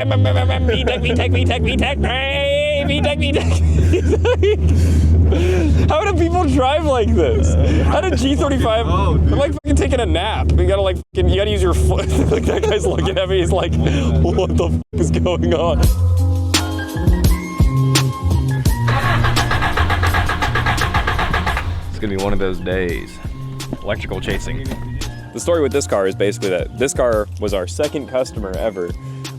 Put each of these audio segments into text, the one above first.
How do people drive like this? How did G35? I'm like fucking taking a nap. You gotta like fucking, you gotta use your foot. Like that guy's looking at me. He's like, what the fuck is going on? It's gonna be one of those days. Electrical chasing. The story with this car is basically that this car was our second customer ever.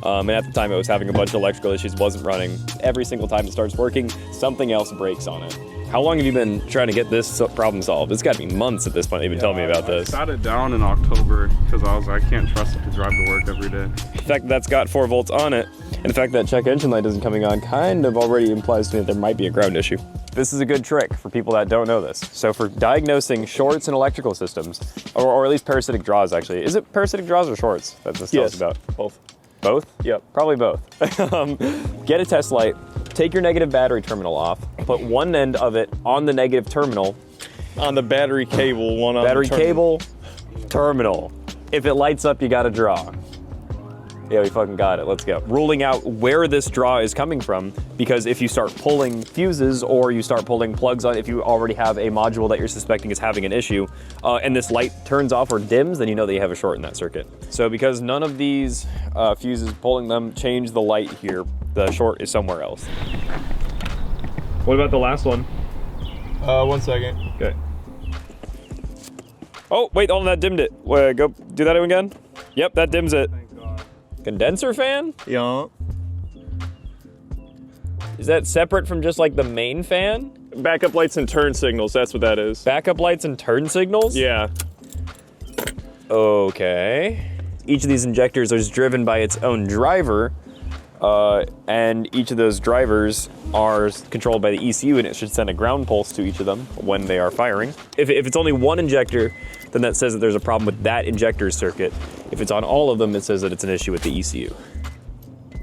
And at the time it was having a bunch of electrical issues, wasn't running. Every single time it starts working, something else breaks on it. How long have you been trying to get this problem solved? It's gotta be months at this point. You've been telling me about this. I sat it down in October because I can't trust it to drive to work every day. The fact that that's got 4 volts on it, and the fact that check engine light isn't coming on kind of already implies to me that there might be a ground issue. This is a good trick for people that don't know this. So for diagnosing shorts in electrical systems, or at least parasitic draws actually. Is it parasitic draws or shorts that this tells about? Both. Both? Yep, probably both. Get a test light, take your negative battery terminal off, put one end of it on the negative terminal. On the battery cable, one on battery the terminal. cable, terminal. If it lights up, you gotta draw. Yeah, we fucking got it, let's go. Ruling out where this draw is coming from, because if you start pulling fuses or you start pulling plugs on, if you already have a module that you're suspecting is having an issue, and this light turns off or dims, then you know that you have a short in that circuit. So because none of these fuses, pulling them, change the light here, the short is somewhere else. What about the last one? 1 second. Okay. Oh, wait, hold on, that dimmed it. Go do that again. Yep, that dims it. Condenser fan? Yeah. Is that separate from just like the main fan? Backup lights and turn signals, that's what that is. Backup lights and turn signals? Yeah. Okay. Each of these injectors is driven by its own driver, and each of those drivers are controlled by the ECU, and it should send a ground pulse to each of them when they are firing. If it's only one injector, then that says that there's a problem with that injector circuit. If it's on all of them, it says that it's an issue with the ECU.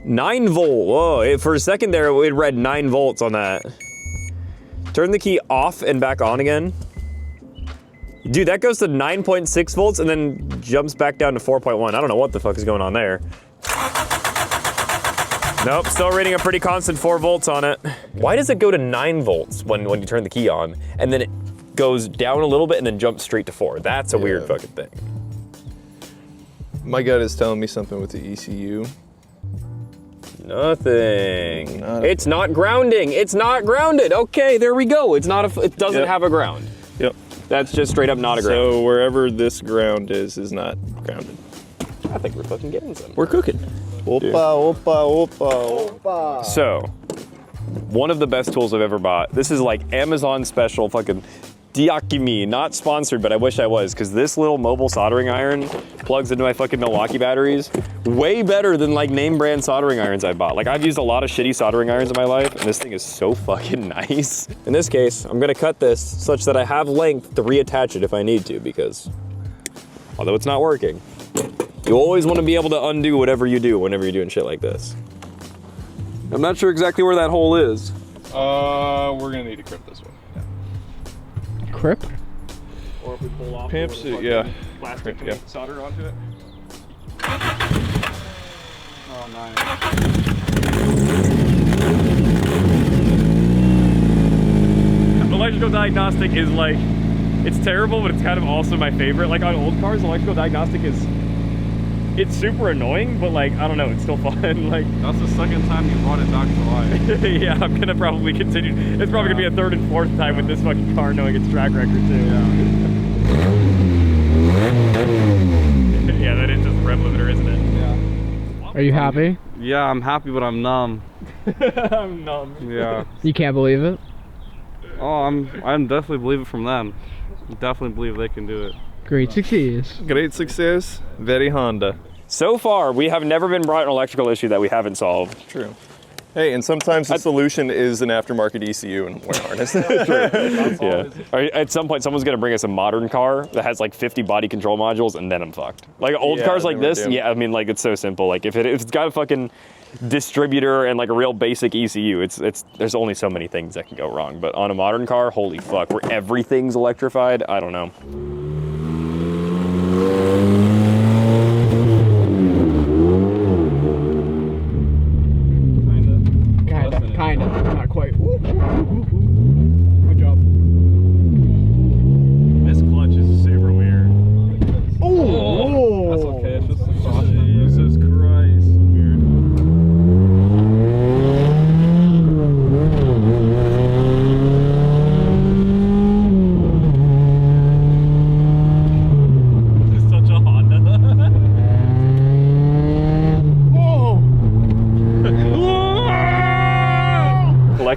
9 volt, whoa, for a second there, it read 9 volts on that. Turn the key off and back on again. Dude, that goes to 9.6 volts and then jumps back down to 4.1. I don't know what the fuck is going on there. Nope, still reading a pretty constant 4 volts on it. Why does it go to 9 volts when you turn the key on, and then it goes down a little bit and then jumps straight to 4? That's a weird fucking thing. My gut is telling me something with the ECU. Nothing. It's not grounding. It's not grounded. Okay, there we go. It's not it doesn't have a ground. Yep. That's just straight up not a ground. So wherever this ground is not grounded. I think we're fucking getting some. We're cooking. Opa, opa, opa, opa. So, one of the best tools I've ever bought. This is like Amazon special fucking Diakimi, not sponsored, but I wish I was, because this little mobile soldering iron plugs into my fucking Milwaukee batteries. Way better than like name brand soldering irons I bought. Like I've used a lot of shitty soldering irons in my life, and this thing is so fucking nice. In this case, I'm gonna cut this such that I have length to reattach it if I need to, because although it's not working, you always want to be able to undo whatever you do whenever you're doing shit like this. I'm not sure exactly where that hole is. We're gonna need to grip this one. Crip? Or if we pull off Pimp suit, yeah. plastic Yeah. solder onto it. Oh, nice. Electrical diagnostic is like, it's terrible, but it's kind of also my favorite. Like on old cars, electrical diagnostic it's super annoying, but like, I don't know, it's still fun. Like, That's the second time you brought it back to life. yeah, I'm gonna probably continue. It's probably gonna be a 3rd and 4th time with this fucking car knowing its track record too. Yeah, that is just the rev limiter, isn't it? Yeah. Are you happy? Yeah, I'm happy, but I'm numb. I'm numb. Yeah. You can't believe it? Oh, I'm definitely believe it from them. Definitely believe they can do it. Great success. Great success, very Honda. So far, we have never been brought an electrical issue that we haven't solved. True. Hey, and sometimes the solution is an aftermarket ECU and wear harness. Yeah. Or at some point, someone's gonna bring us a modern car that has like 50 body control modules, and then I'm fucked. Like old cars like this, yeah, I mean, like it's so simple. Like if it's got a fucking distributor and like a real basic ECU, there's only so many things that can go wrong. But on a modern car, holy fuck, where everything's electrified, I don't know.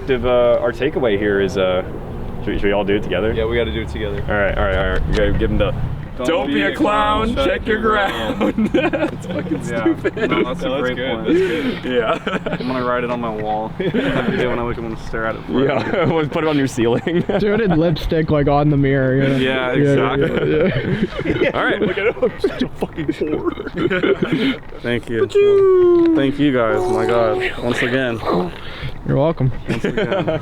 collective, our takeaway here is, should we all do it together? Yeah, we got to do it together. All right. You gotta give them the. Don't be a clown. Check your ground. It's fucking stupid. No, that's a great point. That's good. Yeah. I'm gonna write it on my wall. Every day when I wake up, I'm gonna stare at it. Yeah. We'll put it on your ceiling. Do it in lipstick, like on the mirror. You know? Yeah, exactly. Yeah. All right. Look at him. I'm such a fucking whore. Thank you. Thank you guys. My God. Once again. You're welcome. Once again.